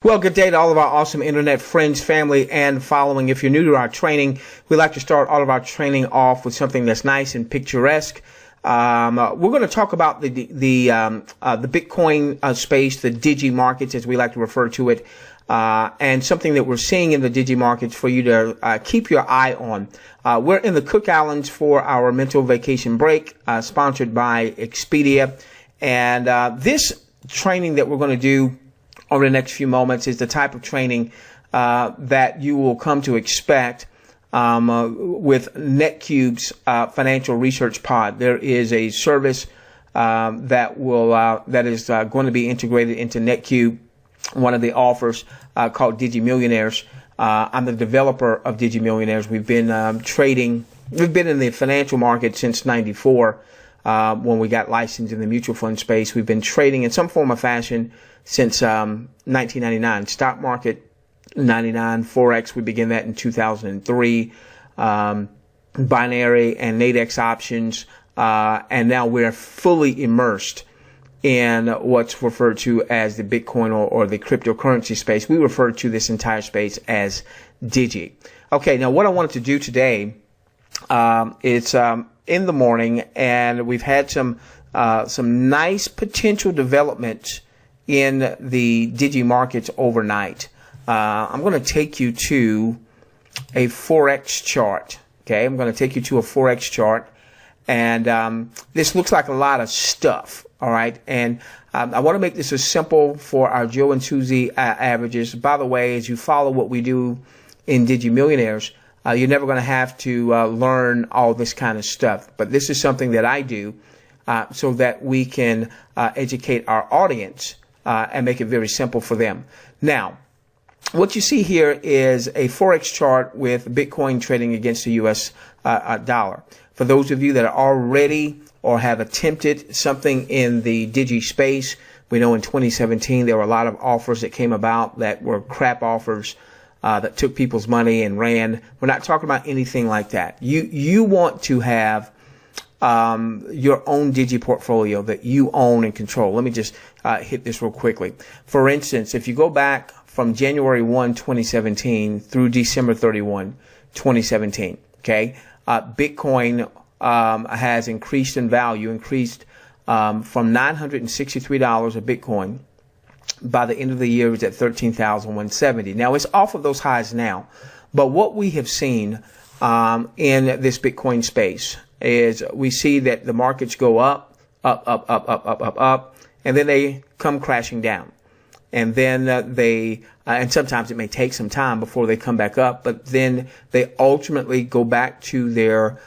Well, good day to all of our awesome internet friends, family, and following. If you're new to our training, we like to start all of our training off with something that's nice and picturesque. We're going to talk about the Bitcoin space, the Digi markets, as we like to refer to it, and something that we're seeing in the Digi markets for you to keep your eye on. We're in the Cook Islands for our mental vacation break, sponsored by Expedia, and this training that we're going to do over the next few moments is the type of training that you will come to expect with NetQube's financial research pod. There is a service that is going to be integrated into NetQube, one of the offers called Digi Millionaires. I'm the developer of Digi Millionaires. We've been trading. We've been in the financial market since '94 when we got licensed in the mutual fund space. We've been trading in some form or fashion since 1999. Stock market, 99. Forex, we began that in 2003. Binary and Nadex options. And now we're fully immersed in what's referred to as the Bitcoin or the cryptocurrency space. We refer to this entire space as Digi. Okay, now what I wanted to do today, it's in the morning, and we've had some nice potential developments in the Digi markets overnight. I'm going to take you to a Forex chart. Okay, I'm going to take you to a Forex chart, and this looks like a lot of stuff. All right, and I want to make this as simple for our Joe and Susie averages. By the way, as you follow what we do in Digi Millionaires, you're never going to have to learn all this kind of stuff. But this is something that I do so that we can educate our audience and make it very simple for them. Now, what you see here is a Forex chart with Bitcoin trading against the U.S. Dollar. For those of you that are already or have attempted something in the Digi space, we know in 2017 there were a lot of offers that came about that were crap offers that took people's money and ran. We're not talking about anything like that. You want to have your own Digi portfolio that you own and control. Let me just hit this real quickly. For instance, if you go back from January 1, 2017 through December 31, 2017, okay, Bitcoin has increased in value, increased from $963 a Bitcoin. By the end of the year, it was at $13,170. Now, it's off of those highs now. But what we have seen in this Bitcoin space is we see that the markets go up, and then they come crashing down. And then and sometimes it may take some time before they come back up, but then they ultimately go back to their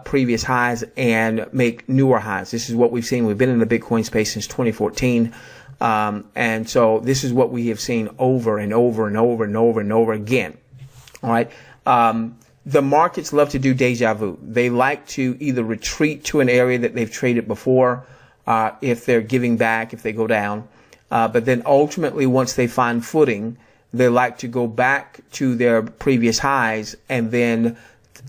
previous highs and make newer highs. This is what we've seen. We've been in the Bitcoin space since 2014. And so this is what we have seen over and over and over and over and over again. All right. The markets love to do deja vu. They like to either retreat to an area that they've traded before, if they're giving back, if they go down. But then ultimately, once they find footing, they like to go back to their previous highs and then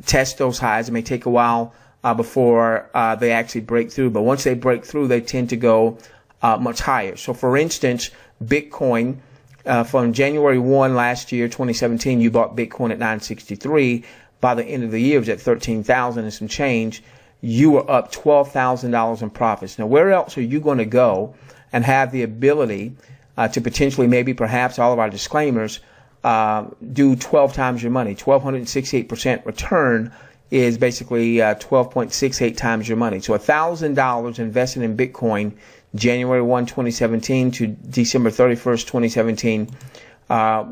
test those highs. It may take a while before they actually break through. But once they break through, they tend to go much higher. So, for instance, Bitcoin, from January 1 last year, 2017, you bought Bitcoin at 963. By the end of the year, it was at 13,000 and some change. You were up $12,000 in profits. Now, where else are you going to go and have the ability to potentially, maybe, perhaps, all of our disclaimers, do 12 times your money? 1,268% return is basically 12.68 times your money. So $1,000 invested in Bitcoin January 1, 2017 to December 31st, 2017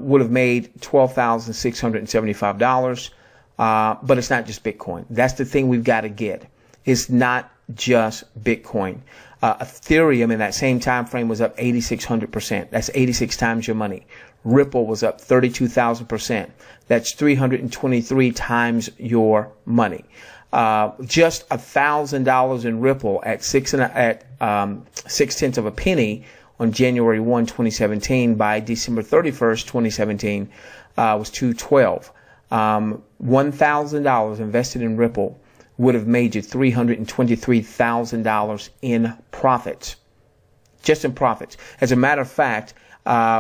would have made $12,675. But it's not just Bitcoin. That's the thing we've got to get. It's not just Bitcoin. Ethereum in that same time frame was up 8,600%. That's 86 times your money. Ripple was up 32,000%. That's 323 times your money. Just $1,000 in Ripple at 6/10 of a penny on January 1, 2017. By December 31st, 2017, was $212. $1,000 invested in Ripple would have made you $323,000 in profits. Just in profits. As a matter of fact,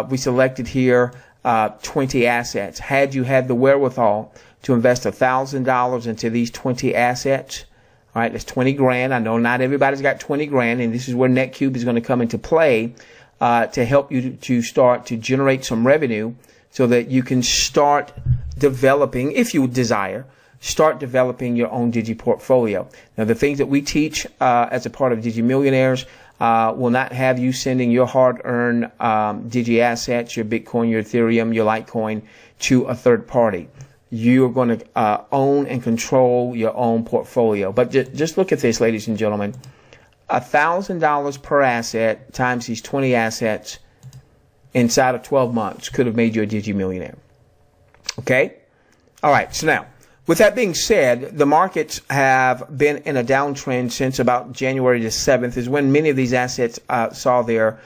we selected here 20 assets. Had you had the wherewithal to invest $1,000 into these 20 assets, all right, that's 20 grand. I know not everybody's got 20 grand, and this is where NetQube is going to come into play to help you to start to generate some revenue so that you can start developing, if you desire, start developing your own Digi portfolio. Now, the things that we teach as a part of Digi Millionaires will not have you sending your hard-earned Digi assets, your Bitcoin, your Ethereum, your Litecoin to a third party. You're going to own and control your own portfolio. But just look at this, ladies and gentlemen. $1,000 per asset times these 20 assets inside of 12 months could have made you a Digi millionaire. Okay? All right. So now, with that being said, the markets have been in a downtrend since about January the 7th is when many of these assets saw their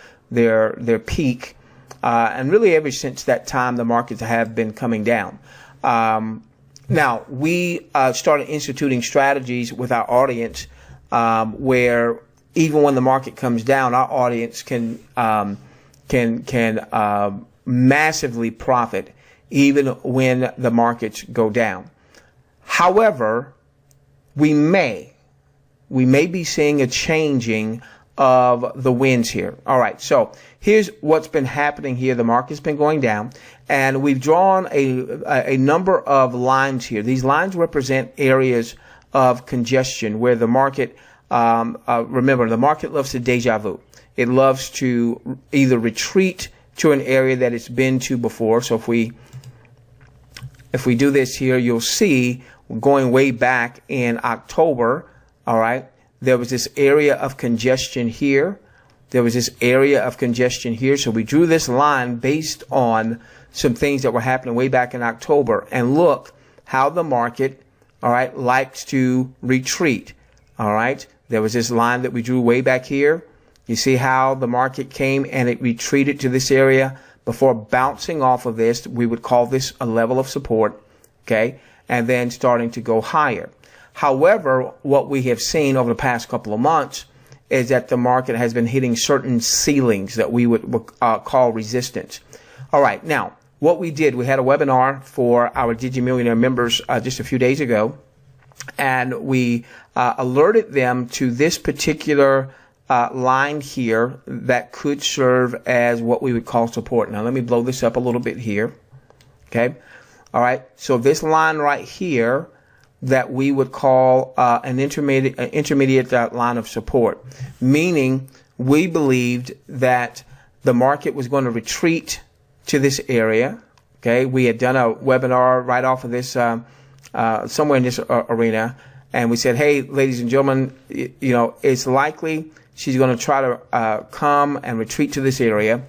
peak. And really ever since that time, the markets have been coming down. Now, we started instituting strategies with our audience where even when the market comes down, our audience can massively profit even when the markets go down. However, we may be seeing a changing of the winds here. All right, so here's what's been happening here. The market's been going down, and we've drawn a number of lines here. These lines represent areas of congestion where the market, remember, the market loves to deja vu. It loves to either retreat to an area that it's been to before. So if we do this here, you'll see going way back in October, all right, there was this area of congestion here. There was this area of congestion here. So we drew this line based on some things that were happening way back in October. And look how the market, all right, likes to retreat. All right. There was this line that we drew way back here. You see how the market came and it retreated to this area before bouncing off of this. We would call this a level of support. Okay. And then starting to go higher. However, what we have seen over the past couple of months is that the market has been hitting certain ceilings that we would call resistance. All right. Now, what we did, we had a webinar for our Digi Millionaire members just a few days ago, and we alerted them to this particular line here that could serve as what we would call support. Now, let me blow this up a little bit here. Okay. All right. So this line right here that we would call an intermediate line of support, meaning we believed that the market was going to retreat to this area. Okay, we had done a webinar right off of this somewhere in this arena, and we said, hey, ladies and gentlemen, you know, it's likely she's going to try to come and retreat to this area,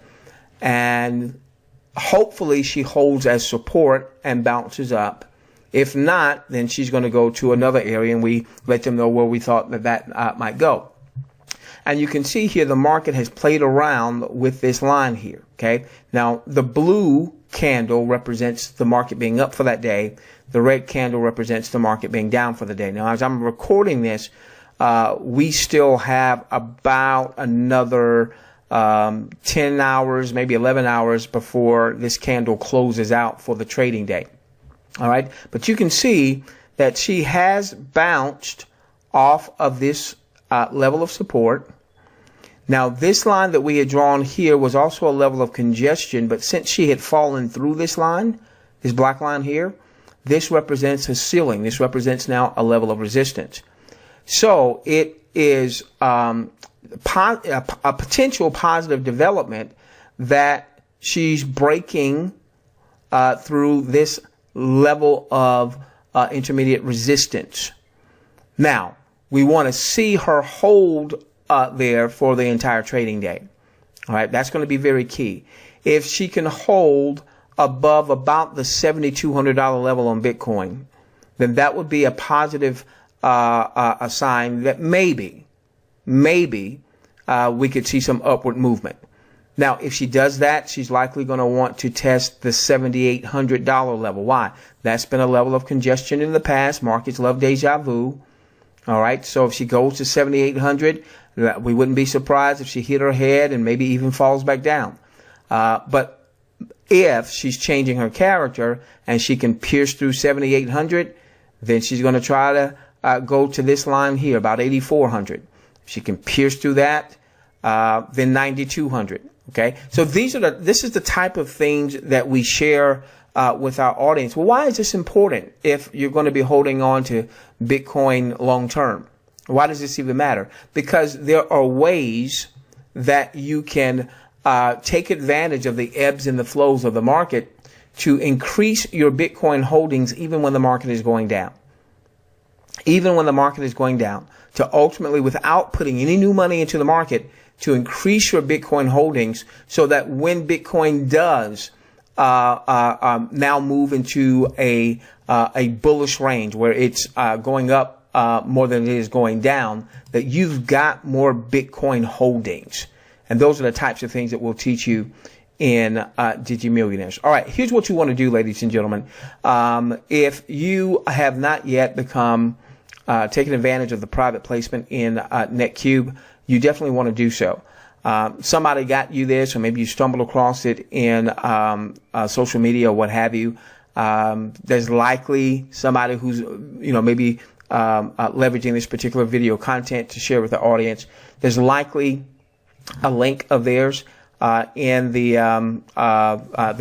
and hopefully she holds as support and bounces up. If not, then she's going to go to another area, and we let them know where we thought that might go. And you can see here the market has played around with this line here. Okay. Now, the blue candle represents the market being up for that day. The red candle represents the market being down for the day. Now, as I'm recording this, we still have about another 10 hours, maybe 11 hours before this candle closes out for the trading day. All right. But you can see that she has bounced off of this level of support. Now, this line that we had drawn here was also a level of congestion, but since she had fallen through this line, this black line here, this represents a ceiling. This represents now a level of resistance. So it is a potential positive development that she's breaking through this level of intermediate resistance. Now, we want to see her hold there for the entire trading day. All right, that's going to be very key. If she can hold above about the $7,200 level on Bitcoin, then that would be a positive a sign that maybe we could see some upward movement. Now, if she does that, she's likely going to want to test the $7,800 level. Why? That's been a level of congestion in the past. Markets love deja vu. All right. So if she goes to 7,800, we wouldn't be surprised if she hit her head and maybe even falls back down. But if she's changing her character and she can pierce through 7,800, then she's going to try to go to this line here, about 8,400. If she can pierce through that, then 9,200. Okay, so this is the type of things that we share with our audience. Well, why is this important if you're going to be holding on to Bitcoin long term? Why does this even matter? Because there are ways that you can take advantage of the ebbs and the flows of the market to increase your Bitcoin holdings even when the market is going down. Even when the market is going down, to ultimately, without putting any new money into the market, to increase your Bitcoin holdings so that when Bitcoin does now move into a bullish range where it's going up more than it is going down, that you've got more Bitcoin holdings. And those are the types of things that we'll teach you in Digi Millionaires. All right, here's what you want to do, ladies and gentlemen. If you have not yet become taking advantage of the private placement in NetQube, you definitely want to do so. Somebody got you this, or maybe you stumbled across it in social media or what have you. There's likely somebody who's, maybe leveraging this particular video content to share with the audience. There's likely a link of theirs in the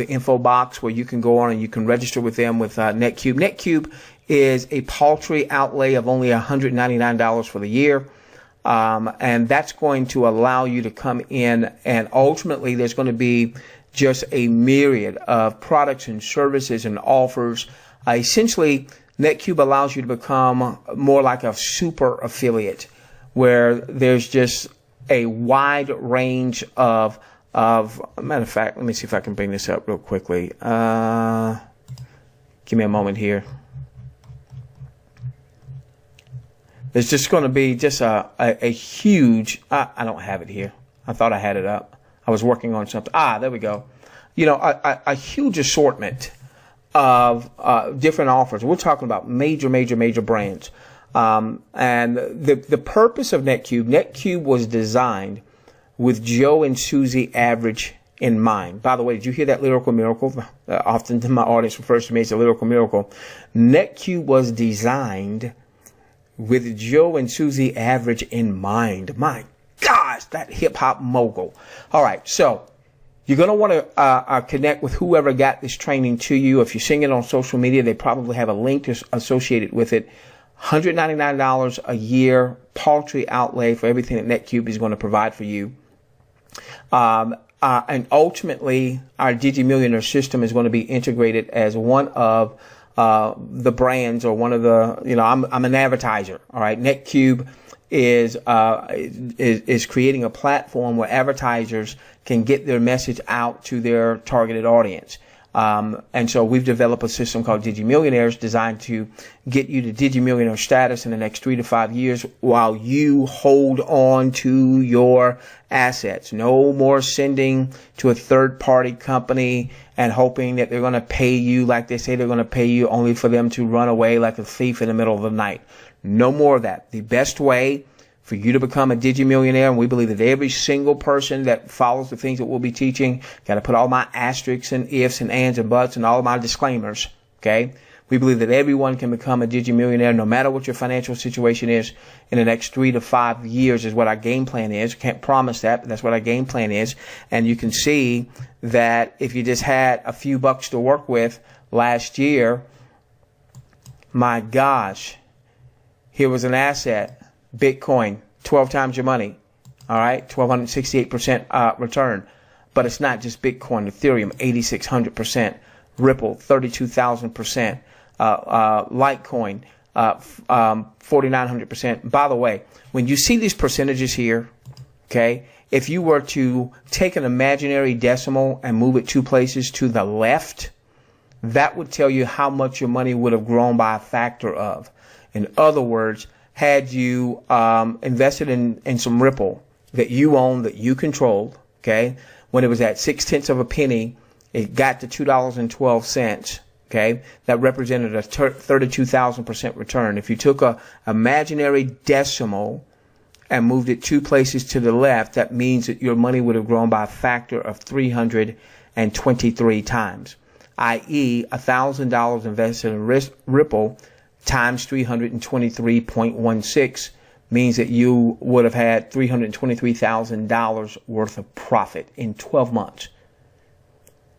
info box where you can go on and you can register with them with NetQube. NetQube is a paltry outlay of only $199 for the year. And that's going to allow you to come in, and ultimately there's going to be just a myriad of products and services and offers. Essentially, NetQube allows you to become more like a super affiliate, where there's just a wide range of matter of fact, let me see if I can bring this up real quickly. Give me a moment here. There's just going to be just a huge, I don't have it here. I thought I had it up. I was working on something. There we go. A huge assortment of different offers. We're talking about major brands. And the purpose of NetQube was designed with Joe and Susie average in mind. By the way, did you hear that lyrical miracle? Often my audience refers to me as a lyrical miracle. NetQube was designed with Joe and Susie average in mind. My gosh, that hip hop mogul. All right, so you're going to want to connect with whoever got this training to you. If you're seeing it on social media, they probably have a link associated with it. $199 a year, paltry outlay for everything that NetQube is going to provide for you. And ultimately, our Digi Millionaire system is going to be integrated as one of the brands, or one of the, I'm an advertiser. All right. NetQube is creating a platform where advertisers can get their message out to their targeted audience. And so we've developed a system called Digi Millionaires designed to get you to Digi Millionaire status in the next 3 to 5 years while you hold on to your assets. No more sending to a third party company and hoping that they're going to pay you like they say they're going to pay you, only for them to run away like a thief in the middle of the night. No more of that. The best way for you to become a Digi Millionaire, and we believe that every single person that follows the things that we'll be teaching, got to put all my asterisks and ifs and ands and buts and all of my disclaimers, okay? We believe that everyone can become a Digi Millionaire no matter what your financial situation is in the next 3 to 5 years is what our game plan is. Can't promise that, but that's what our game plan is. And you can see that if you just had a few bucks to work with last year, my gosh, here was an asset. Bitcoin, 12 times your money, all right, 1,268% return. But it's not just Bitcoin, Ethereum, 8,600%, Ripple, 32,000%, Litecoin, 4,900%. By the way, when you see these percentages here, okay, if you were to take an imaginary decimal and move it 2 places to the left, that would tell you how much your money would have grown by a factor of. In other words, had you invested in some Ripple that you own, that you controlled, okay, when it was at 0.6 of a penny, it got to $2.12, okay, that represented a 32,000% return. If you took a imaginary decimal and moved it 2 places to the left, that means that your money would have grown by a factor of 323 times, i.e. $1,000 invested in Ripple times 323.16 means that you would have had $323,000 worth of profit in 12 months.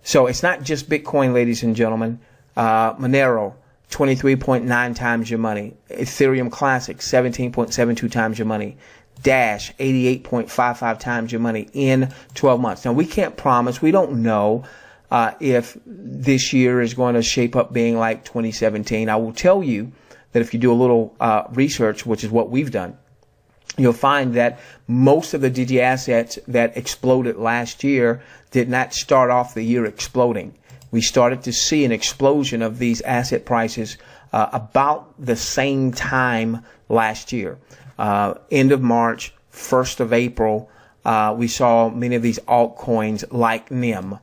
So it's not just Bitcoin, ladies and gentlemen. Monero, 23.9 times your money. Ethereum Classic, 17.72 times your money. Dash, 88.55 times your money in 12 months. Now, we can't promise. We don't know if this year is going to shape up being like 2017. I will tell you that if you do a little research, which is what we've done, you'll find that most of the Digi assets that exploded last year did not start off the year exploding. We started to see an explosion of these asset prices about the same time last year. End of March, 1st of April, we saw many of these altcoins like NIM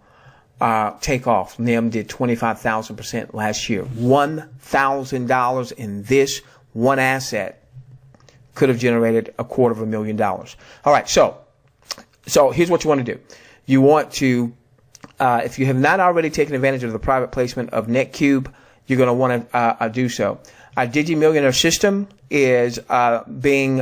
take off. NIM did 25,000% last year. $1,000 in this one asset could have generated $250,000. All right, so here's what you want to do. You want to, if you have not already taken advantage of the private placement of NetQube, you're going to want to do so. Our Digi Millionaire system is being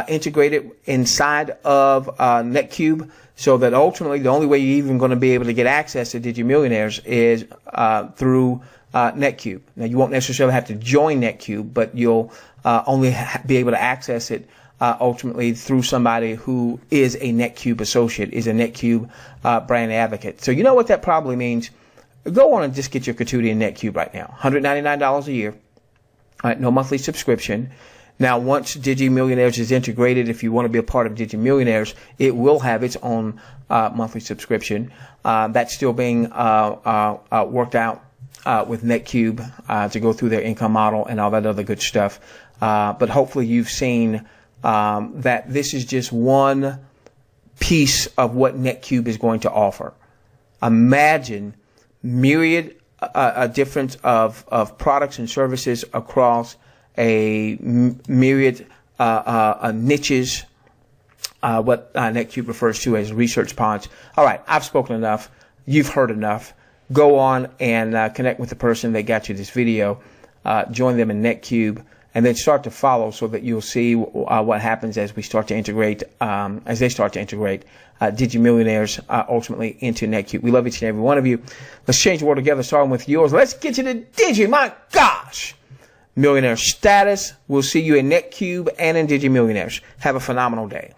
integrated inside of NetQube, so that ultimately the only way you're even going to be able to get access to Digi Millionaires is through NetQube. Now, you won't necessarily have to join NetQube, but you'll only be able to access it ultimately through somebody who is a NetQube associate, is a NetQube brand advocate. So you know what that probably means? Go on and just get your Katuti in NetQube right now. $199 a year. All right, no monthly subscription. Now, once Digi Millionaires is integrated, if you want to be a part of Digi Millionaires, it will have its own monthly subscription. That's still being worked out with NetQube to go through their income model and all that other good stuff. But hopefully you've seen that this is just one piece of what NetQube is going to offer. Imagine myriad difference of products and services across a myriad niches, what NetQube refers to as research pods. All right, I've spoken enough. You've heard enough. Go on and connect with the person that got you this video. Join them in NetQube, and then start to follow so that you'll see what happens as we start to integrate, as they start to integrate Digi Millionaires ultimately into NetQube. We love each and every one of you. Let's change the world together, starting with yours. Let's get you to Digi. My gosh! Millionaire status. We'll see you in NetQube and in Digi Millionaires. Have a phenomenal day.